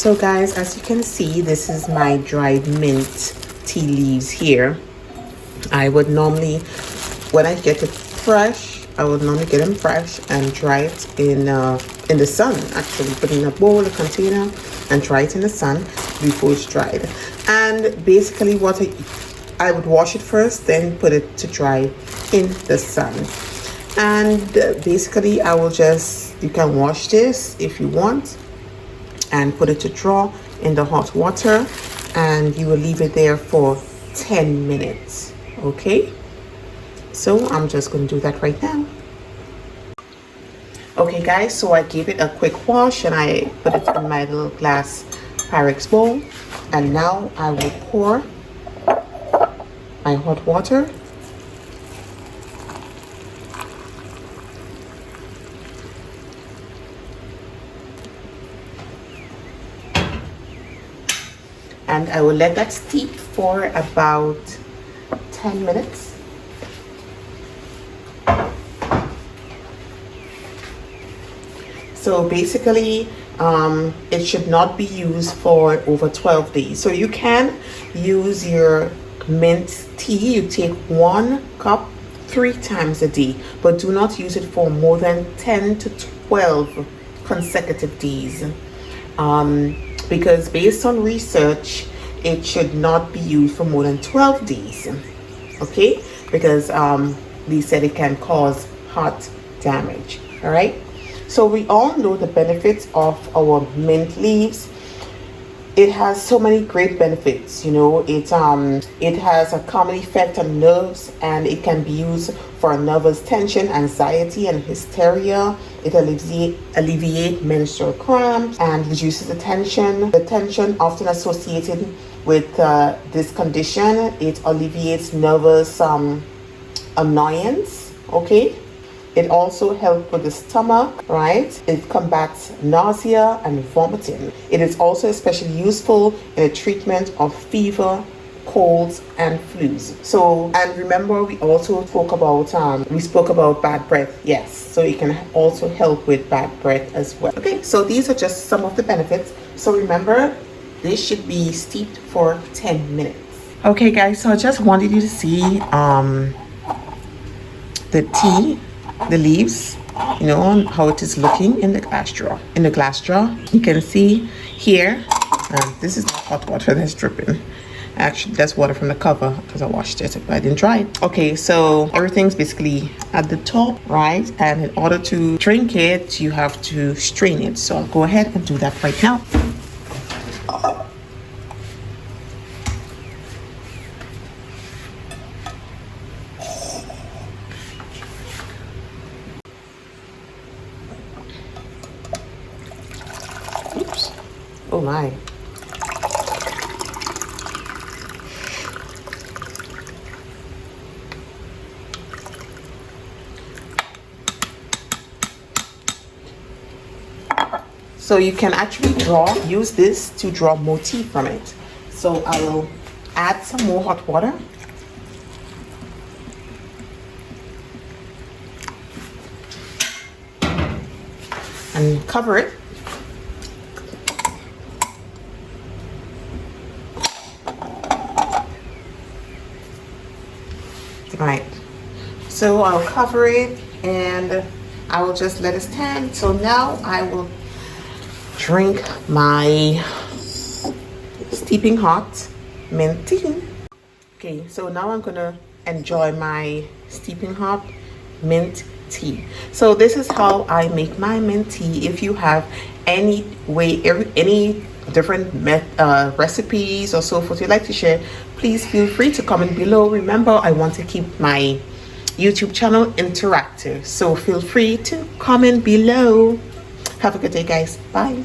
So guys, as you can see, this is my dried mint tea leaves here. I would normally, when I get it fresh, I would normally get them fresh and dry it in the sun. Actually, put it in a bowl, a container, and dry it in the sun before it's dried. And basically, what I would wash it first, then put it to dry in the sun. And basically, I will just, you can wash this if you want, and put it to draw in the hot water, and you will leave it there for 10 minutes. Okay, so I'm just going to do that right now. Okay guys, so I gave it a quick wash and I put it in my little glass Pyrex bowl, and now I will pour my hot water. And I will let that steep for about 10 minutes. So basically, it should not be used for over 12 days. So you can use your mint tea. You take 1 cup 3 times a day, but do not use it for more than 10 to 12 consecutive days. Because based on research, it should not be used for more than 12 days. Okay, because they said it can cause heart damage. All right, so we all know the benefits of our mint leaves. It has so many great benefits. You know, it has a calming effect on nerves, and it can be used for nervous tension, anxiety, and hysteria. It alleviates menstrual cramps and reduces the tension often associated with this condition. It alleviates nervous annoyance. Okay, it also helps with the stomach, right? It combats nausea and vomiting. It is also especially useful in the treatment of fever, colds, and flus. So, and remember, we also spoke about bad breath. Yes, so it can also help with bad breath as well. Okay, so these are just some of the benefits. So remember, this should be steeped for 10 minutes. Okay guys, so I just wanted you to see the tea, the leaves, you know, how it is looking in the glass jar. In the glass jar, you can see here, this is not hot water that's dripping. Actually, that's water from the cover because I washed it, but I didn't dry it. Okay, so everything's basically at the top, right? And in order to drink it, you have to strain it. So I'll go ahead and do that right now. Oops. Oh my. So you can actually use this to draw more tea from it. So I will add some more hot water. And cover it. Right. So I'll cover it and I will just let it stand. So now I will drink my steeping hot mint tea. Okay, so now I'm gonna enjoy my steeping hot mint tea. So this is how I make my mint tea. If you have any different recipes or so forth you'd like to share, please feel free to comment below. Remember, I want to keep my YouTube channel interactive, so feel free to comment below. Have a good day, guys. Bye.